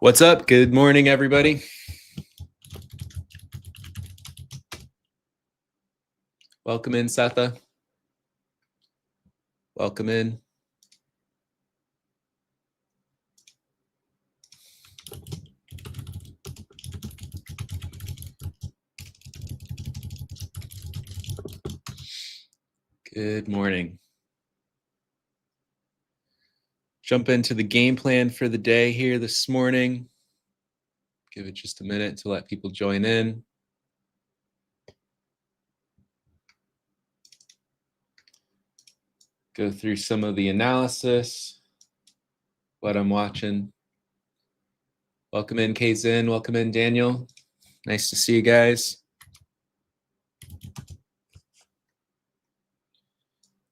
What's up? Good morning, everybody. Welcome in, Setha. Welcome in. Good morning. Jump into the game plan for the day here this morning. Give it just a minute to let people join in. Go through some of the analysis, what I'm watching. Welcome in, Kazin. Welcome in, Daniel. Nice to see you guys.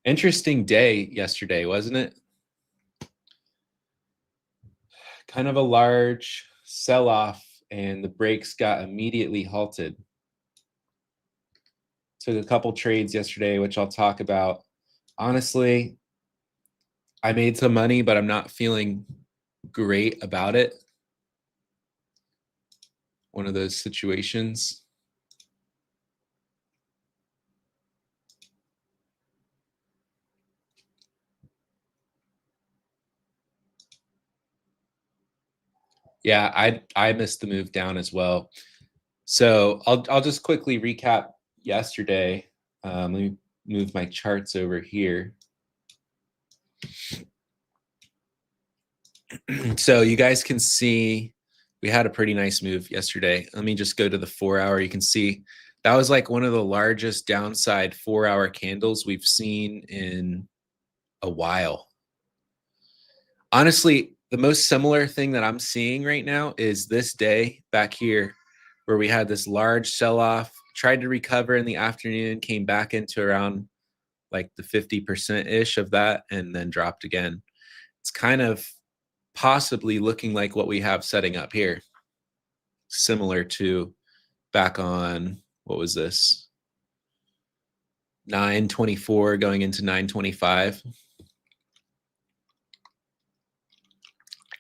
Interesting day yesterday, wasn't it? Kind of a large sell-off, and the brakes got immediately halted. Took a couple trades yesterday, which I'll talk about. Honestly, I made some money, but I'm not feeling great about it. One of those situations. Yeah, I missed the move down as well. So I'll just quickly recap yesterday. Let me move my charts over here. So you guys can see we had a pretty nice move yesterday. Let me just go to the 4 hour. You can see that was like one of the largest downside 4 hour candles we've seen in a while. Honestly, the most similar thing that I'm seeing right now is this day back here where we had this large sell-off, tried to recover in the afternoon, came back into around like the 50%-ish of that, and then dropped again. It's kind of possibly looking like what we have setting up here. Similar to back on, what was this? 924 going into 925.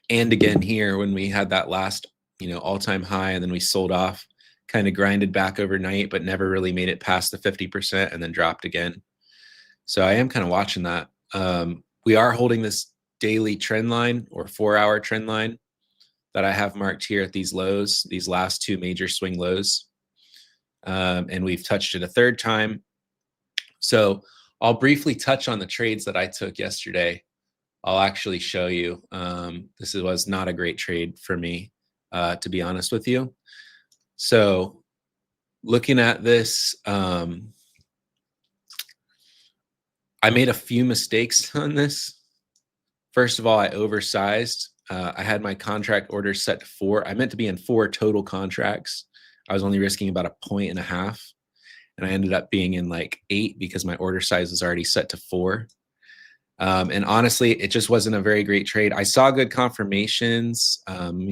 And again here when we had that last, all-time high, and then we sold off, kind of grinded back overnight, but never really made it past the 50% and then dropped again. So I am kind of watching that. We are holding this daily trend line or 4 hour trend line that I have marked here at these lows, these last two major swing lows. And we've touched it a third time. So I'll briefly touch on the trades that I took yesterday. I'll actually show you. This was not a great trade for me, to be honest with you. So looking at this, I made a few mistakes on this. First of all, I oversized. I had my contract orders set to 4. I meant to be in 4 total contracts. I was only risking about 1.5 points, and I ended up being in like 8 because my order size was already set to 4. And honestly, it just wasn't a very great trade. I saw good confirmations where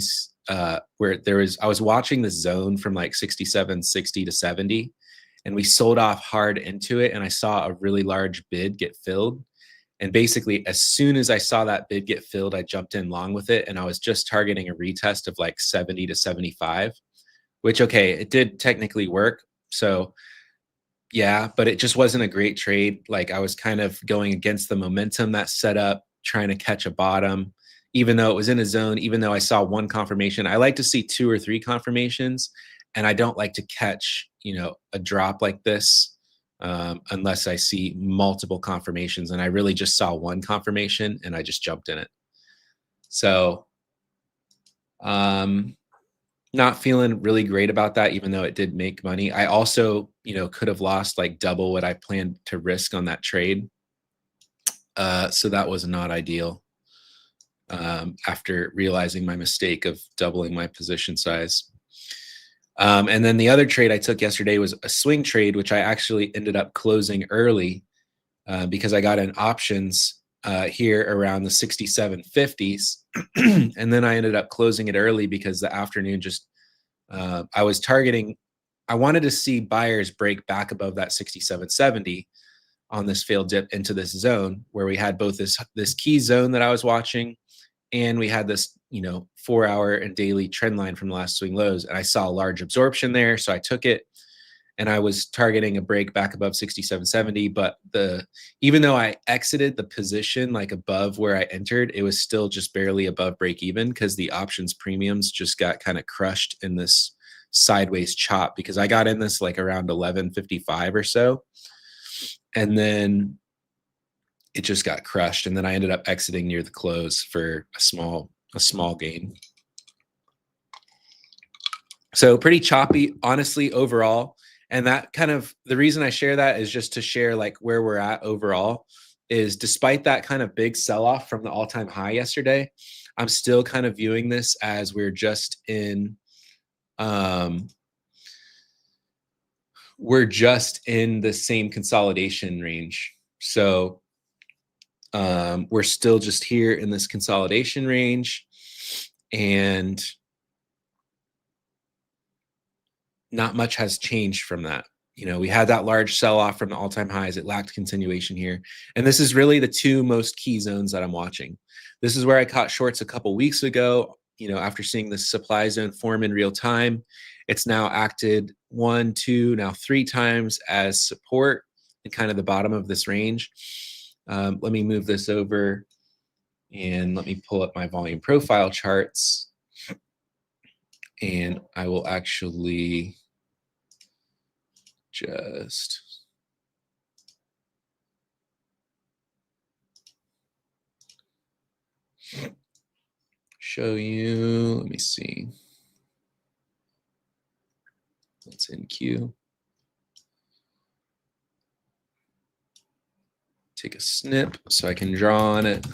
I was watching the zone from like 67.60 to 70, and we sold off hard into it, and I saw a really large bid get filled. And basically, as soon as I saw that bid get filled, I jumped in long with it, and I was just targeting a retest of like 70 to 75, which, okay, it did technically work. So yeah, but it just wasn't a great trade. Like I was kind of going against the momentum that set up, trying to catch a bottom, even though it was in a zone, even though I saw one confirmation. I like to see 2 or 3 confirmations, and I don't like to catch, a drop like this unless I see multiple confirmations. And I really just saw one confirmation, and I just jumped in it. So not feeling really great about that, even though it did make money. I also, could have lost like double what I planned to risk on that trade. So that was not ideal after realizing my mistake of doubling my position size. And then the other trade I took yesterday was a swing trade, which I actually ended up closing early because I got in options here around the 67.50s. And then I ended up closing it early because the afternoon just, I was targeting, I wanted to see buyers break back above that 67.70 on this failed dip into this zone where we had both this key zone that I was watching and we had this, 4-hour and daily trend line from the last swing lows, and I saw a large absorption there, so I took it, and I was targeting a break back above 67.70. But even though I exited the position like above where I entered, it was still just barely above break even because the options premiums just got kind of crushed in this sideways chop, because I got in this like around 11:55 or so, and then it just got crushed, and then I ended up exiting near the close for a small gain. So pretty choppy, honestly, overall. And that kind of, the reason I share that is just to share like where we're at overall. Is despite that kind of big sell-off from the all-time high yesterday, I'm still kind of viewing this as we're just in the same consolidation range. So we're still just here in this consolidation range, and not much has changed from that. We had that large sell-off from the all-time highs. It lacked continuation here. And this is really the two most key zones that I'm watching. This is where I caught shorts a couple weeks ago, after seeing the supply zone form in real time. It's now acted 1, 2, now 3 times as support and kind of the bottom of this range. Let me move this over and let me pull up my volume profile charts. And I will actually just show you. Let me see. What's in queue? Take a snip so I can draw on it.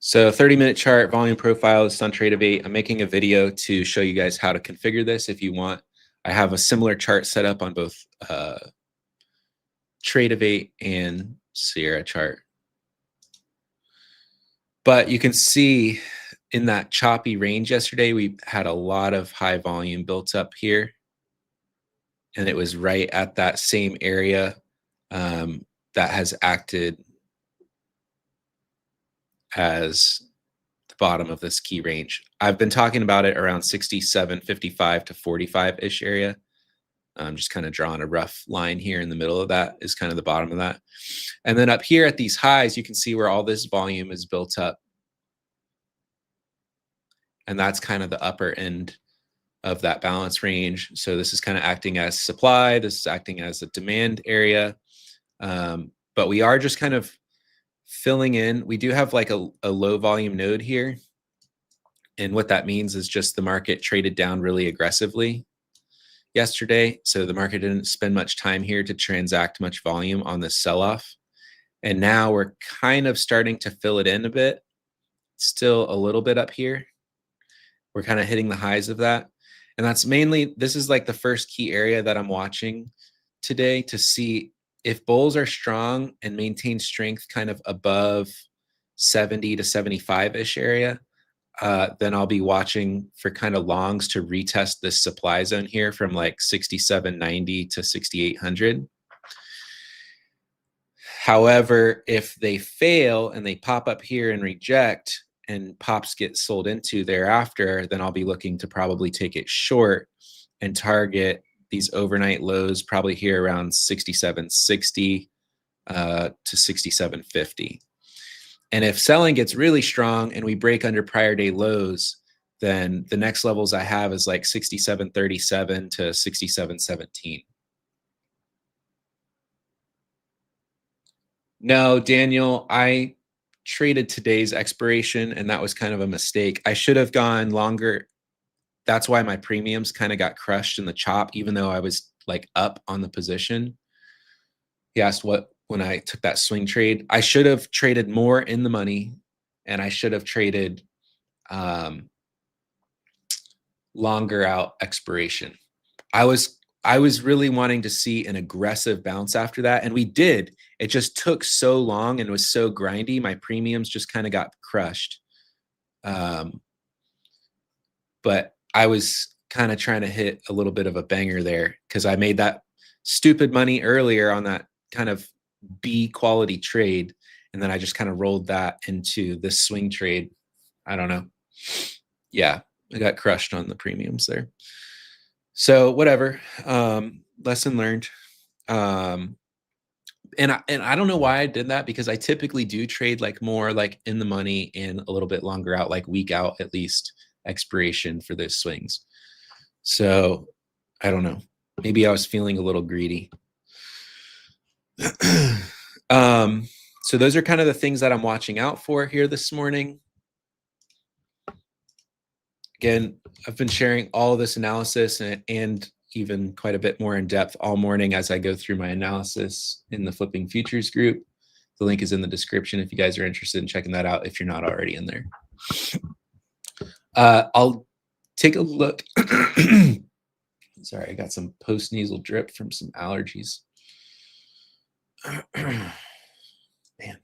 So 30-minute chart, volume profile is on Tradeovate. I'm making a video to show you guys how to configure this if you want. I have a similar chart set up on both Tradeovate and Sierra chart. But you can see in that choppy range yesterday, we had a lot of high volume built up here. And it was right at that same area that has acted as the bottom of this key range. I've been talking about it around 67.55 to 45-ish area. I'm just kind of drawing a rough line here in the middle of that is kind of the bottom of that. And then up here at these highs, you can see where all this volume is built up. And that's kind of the upper end of that balance range. So this is kind of acting as supply. This is acting as a demand area. But we are just kind of filling in. We do have like a low volume node here. And what that means is just the market traded down really aggressively yesterday. So the market didn't spend much time here to transact much volume on this sell-off. And now we're kind of starting to fill it in a bit. Still a little bit up here. We're kind of hitting the highs of that. And that's mainly, this is like the first key area that I'm watching today to see if bulls are strong and maintain strength kind of above 70 to 75-ish area. Then I'll be watching for kind of longs to retest this supply zone here from like 67.90 to 6800. However, if they fail and they pop up here and reject and pops get sold into thereafter, then I'll be looking to probably take it short and target these overnight lows probably here around 67.60 to 67.50. And if selling gets really strong and we break under prior day lows, then the next levels I have is like 67.37 to 67.17. No, Daniel, I traded today's expiration, and that was kind of a mistake. I should have gone longer. That's why my premiums kind of got crushed in the chop, even though I was like up on the position. He asked what when I took that swing trade. I should have traded more in the money, and I should have traded longer out expiration. I was really wanting to see an aggressive bounce after that, and we did. It just took so long and was so grindy. My premiums just kind of got crushed. But I was kind of trying to hit a little bit of a banger there because I made that stupid money earlier on that kind of B quality trade. And then I just kind of rolled that into this swing trade. I don't know. Yeah, I got crushed on the premiums there. So whatever. Lesson learned. And I don't know why I did that, because I typically do trade like more like in the money and a little bit longer out, like week out at least, expiration for those swings. So I don't know. Maybe I was feeling a little greedy. So those are kind of the things that I'm watching out for here this morning. Again, I've been sharing all of this analysis and even quite a bit more in depth all morning as I go through my analysis in the Flipping Futures group. The link is in the description if you guys are interested in checking that out if you're not already in there. I'll take a look. Sorry, I got some post-nasal drip from some allergies. Man.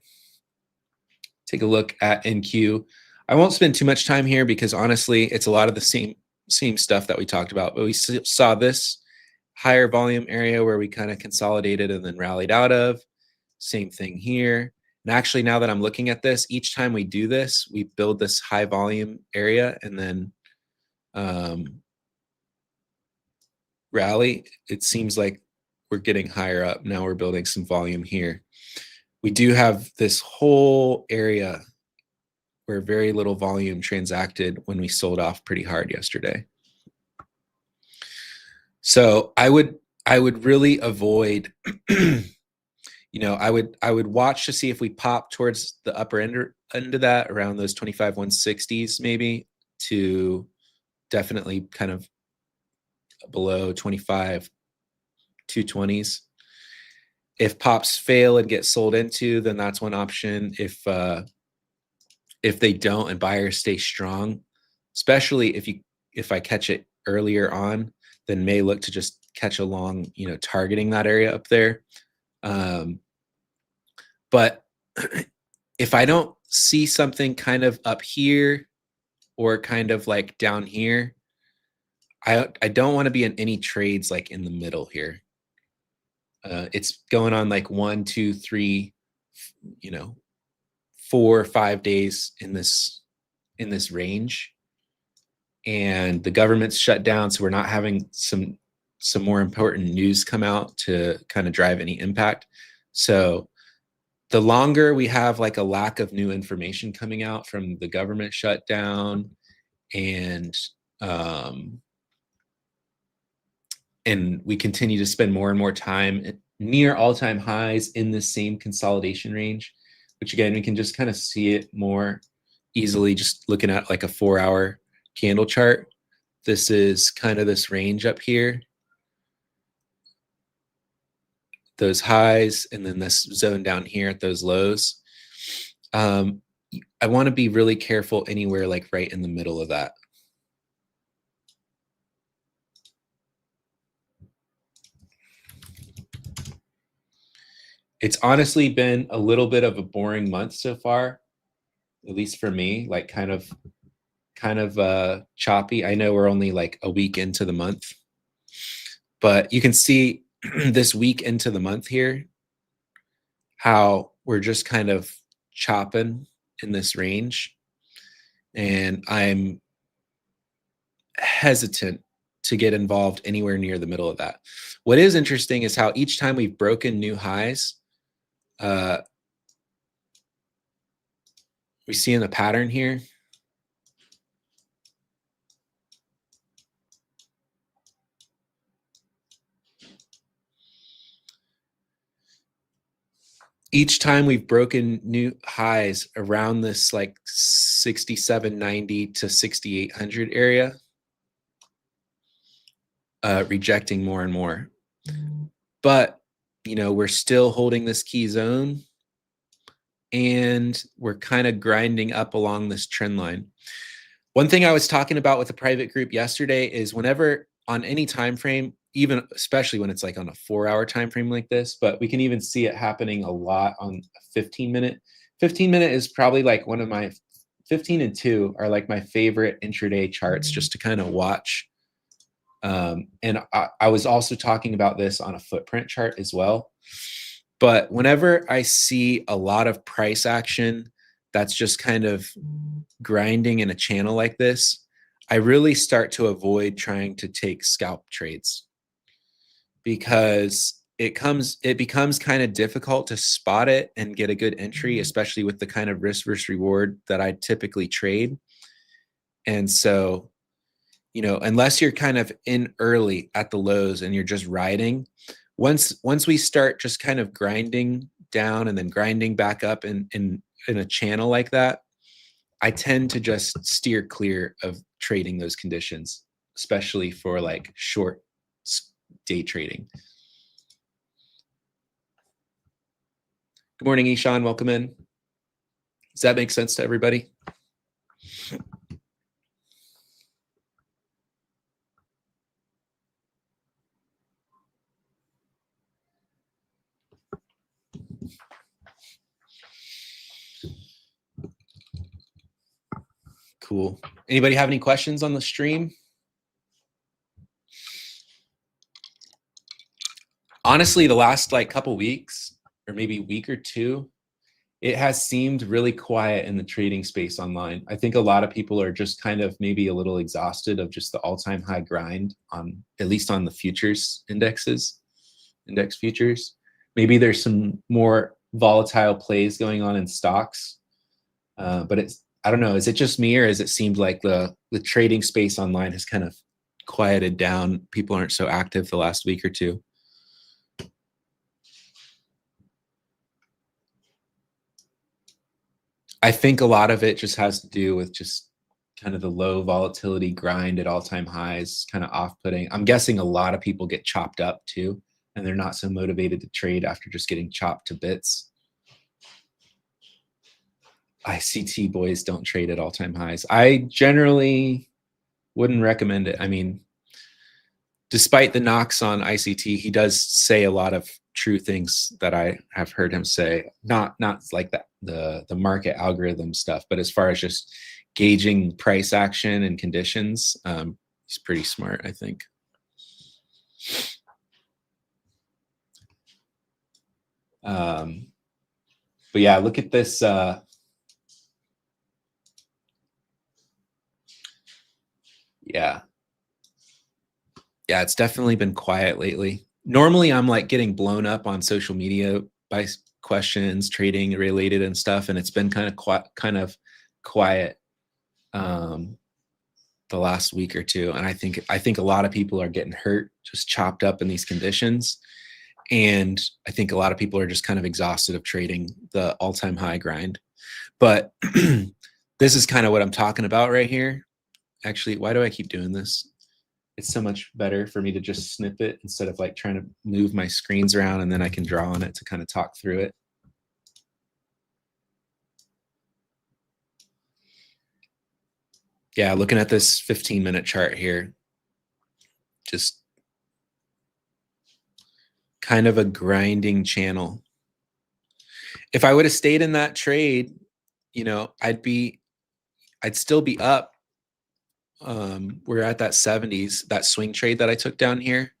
Take a look at NQ. I won't spend too much time here because honestly, it's a lot of the same stuff that we talked about. But we saw this higher volume area where we kind of consolidated and then rallied out of. Same thing here. And actually, now that I'm looking at this, each time we do this, we build this high volume area and then rally. It seems like we're getting higher up. Now we're building some volume here. We do have this whole area where very little volume transacted when we sold off pretty hard yesterday. So I would really avoid, I would watch to see if we pop towards the upper end of that, around those 25 160s maybe, to definitely kind of below 25 220s. If pops fail and get sold into, then that's one option. If they don't and buyers stay strong, especially if I catch it earlier on, then may look to just catch along, targeting that area up there. But if I don't see something kind of up here or kind of like down here, I don't want to be in any trades like in the middle here. It's going on like 1, 2, 3, 4 or 5 days in this range, and the government's shut down, so we're not having some more important news come out to kind of drive any impact. So the longer we have like a lack of new information coming out from the government shutdown, and we continue to spend more and more time near all-time highs in the same consolidation range, which again, we can just kind of see it more easily just looking at like a 4-hour candle chart. This is kind of this range up here, those highs, and then this zone down here at those lows. I want to be really careful anywhere like right in the middle of that. It's honestly been a little bit of a boring month so far, at least for me, like kind of choppy. I know we're only like a week into the month, but you can see this week into the month here, how we're just kind of chopping in this range. And I'm hesitant to get involved anywhere near the middle of that. What is interesting is how each time we've broken new highs, we see in the pattern here, each time we've broken new highs around this like 6790 to 6800 area, rejecting more and more. But we're still holding this key zone, and we're kind of grinding up along this trend line. One thing I was talking about with the private group yesterday is whenever on any time frame, even especially when it's like on a 4-hour time frame like this, but we can even see it happening a lot on a 15-minute. 15-minute is probably like one of my 15 and 2 are like my favorite intraday charts just to kind of watch And I was also talking about this on a footprint chart as well. But whenever I see a lot of price action that's just kind of grinding in a channel like this, I really start to avoid trying to take scalp trades, because it becomes kind of difficult to spot it and get a good entry, especially with the kind of risk versus reward that I typically trade. And so, unless you're kind of in early at the lows and you're just riding, once we start just kind of grinding down and then grinding back up in a channel like that, I tend to just steer clear of trading those conditions, especially for like short day trading. Good morning, Ishan. Welcome in. Does that make sense to everybody? Cool. Anybody have any questions on the stream? Honestly, the last like couple weeks or maybe week or two, it has seemed really quiet in the trading space online. I think a lot of people are just kind of maybe a little exhausted of just the all-time high grind on, at least on the futures indexes, index futures. Maybe there's some more volatile plays going on in stocks, but I don't know. Is it just me, or has it seemed like the trading space online has kind of quieted down? People aren't so active the last week or two. I think a lot of it just has to do with just kind of the low volatility grind at all-time highs, kind of off-putting. I'm guessing a lot of people get chopped up too, and they're not so motivated to trade after just getting chopped to bits. ICT boys don't trade at all-time highs. I generally wouldn't recommend it. I mean, despite the knocks on ICT, he does say a lot of true things that I have heard him say. Not like that the market algorithm stuff, but as far as just gauging price action and conditions, he's pretty smart, I think. But yeah, look at this. Yeah, it's definitely been quiet lately. Normally, I'm like getting blown up on social media by questions, trading related and stuff, and it's been kind of quiet the last week or two. And I think a lot of people are getting hurt, just chopped up in these conditions. And I think a lot of people are just kind of exhausted of trading the all-time high grind. But this is kind of what I'm talking about right here. Actually, why do I keep doing this? It's so much better for me to just snip it instead of like trying to move my screens around, and then I can draw on it to kind of talk through it. Yeah, looking at this 15-minute chart here, just kind of a grinding channel. If I would have stayed in that trade, I'd still be up. We're at that 70s, that swing trade that I took down here,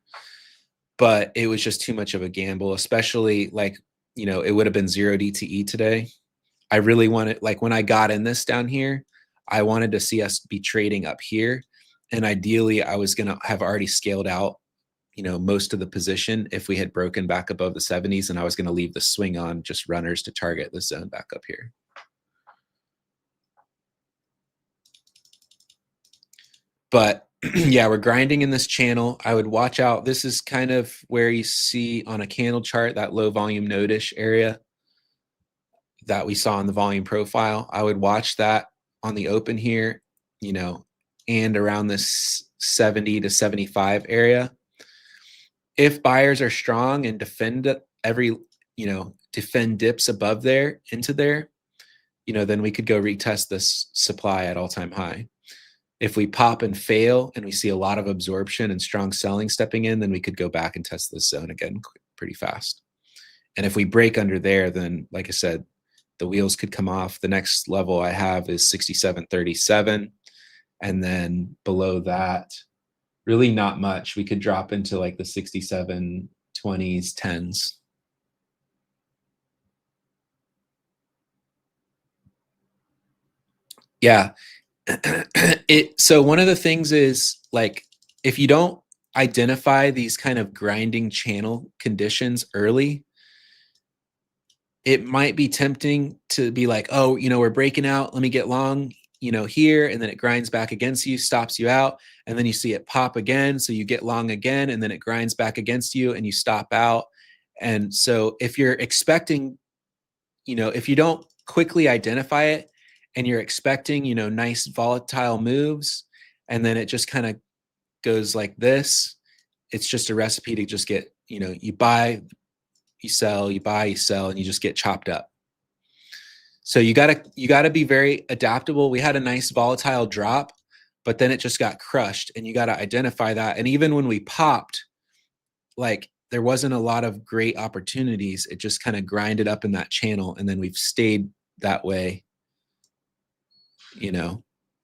but it was just too much of a gamble, especially like, it would have been 0 DTE today. I really wanted, like when I got in this down here, I wanted to see us be trading up here. And ideally I was going to have already scaled out, most of the position if we had broken back above the 70s, and I was going to leave the swing on just runners to target the zone back up here. But yeah, we're grinding in this channel. I would watch out. This is kind of where you see on a candle chart, that low volume node-ish area that we saw in the volume profile. I would watch that on the open here, and around this 70 to 75 area. If buyers are strong and defend defend dips above there into there, then we could go retest this supply at all-time high. If we pop and fail and we see a lot of absorption and strong selling stepping in, then we could go back and test this zone again pretty fast. And if we break under there, then like I said, the wheels could come off. The next level I have is 67.37. And then below that, really not much. We could drop into like the 67, 20s, 10s. Yeah. So one of the things is like, if you don't identify these kind of grinding channel conditions early, it might be tempting to be like, oh, we're breaking out, let me get long, here, and then it grinds back against you, stops you out, and then you see it pop again, so you get long again, and then it grinds back against you and you stop out. And so if you're expecting, if you don't quickly identify it and you're expecting, nice volatile moves, and then it just kind of goes like this, it's just a recipe to just get, you buy, you sell, you buy, you sell, and you just get chopped up. So you gotta be very adaptable. We had a nice volatile drop, but then it just got crushed, and you gotta identify that. And even when we popped, like, there wasn't a lot of great opportunities. It just kind of grinded up in that channel, and then we've stayed that way,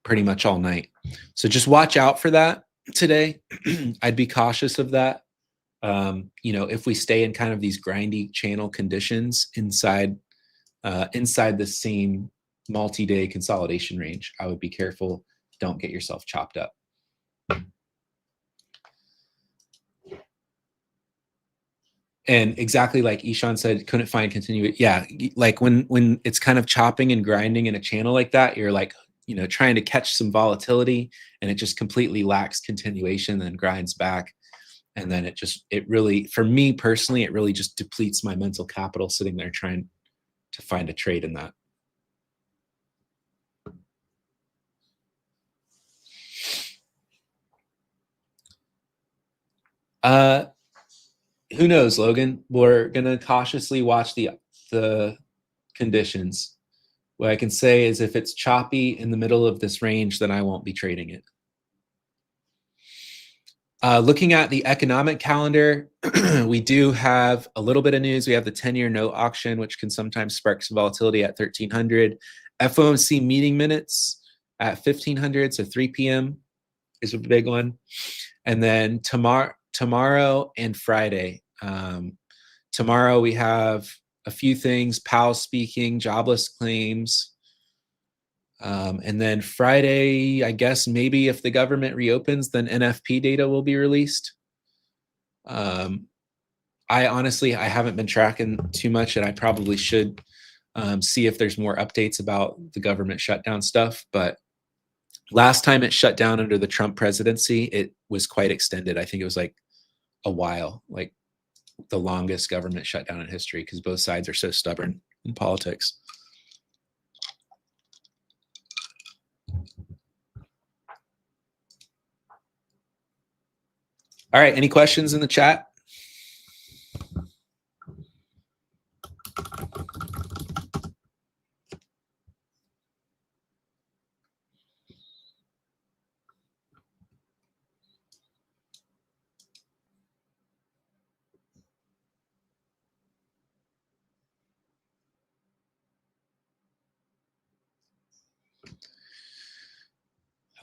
pretty much all night. So just watch out for that today. I'd be cautious of that. If we stay in kind of these grindy channel conditions inside the same multi-day consolidation range, I would be careful. Don't get yourself chopped up. And exactly like Ishan said, couldn't find continuity. Yeah, like when it's kind of chopping and grinding in a channel like that, you're like, trying to catch some volatility, and it just completely lacks continuation, then grinds back. And then it really, for me personally, it really just depletes my mental capital sitting there trying to find a trade in that. Who knows, Logan? We're gonna cautiously watch the conditions. What I can say is, if it's choppy in the middle of this range, then I won't be trading it. Looking at the economic calendar, we do have a little bit of news. We have the 10-year note auction, which can sometimes spark some volatility at 1300. FOMC meeting minutes at 1500, so 3 p.m. is a big one. And then tomorrow and Friday. Tomorrow we have a few things: Powell speaking, jobless claims. And then Friday, I guess maybe if the government reopens, then NFP data will be released. I haven't been tracking too much, and I probably should see if there's more updates about the government shutdown stuff. But last time it shut down under the Trump presidency, it was quite extended. I think it was like a while, like the longest government shutdown in history, because both sides are so stubborn in politics. All right, any questions in the chat?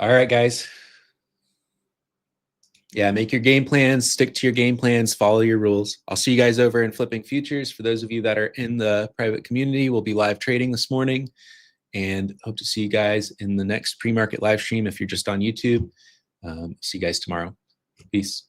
All right, guys. Yeah, make your game plans, stick to your game plans, follow your rules. I'll see you guys over in Flipping Futures. For those of you that are in the private community, we'll be live trading this morning, and hope to see you guys in the next pre-market live stream if you're just on YouTube. See you guys tomorrow. Peace.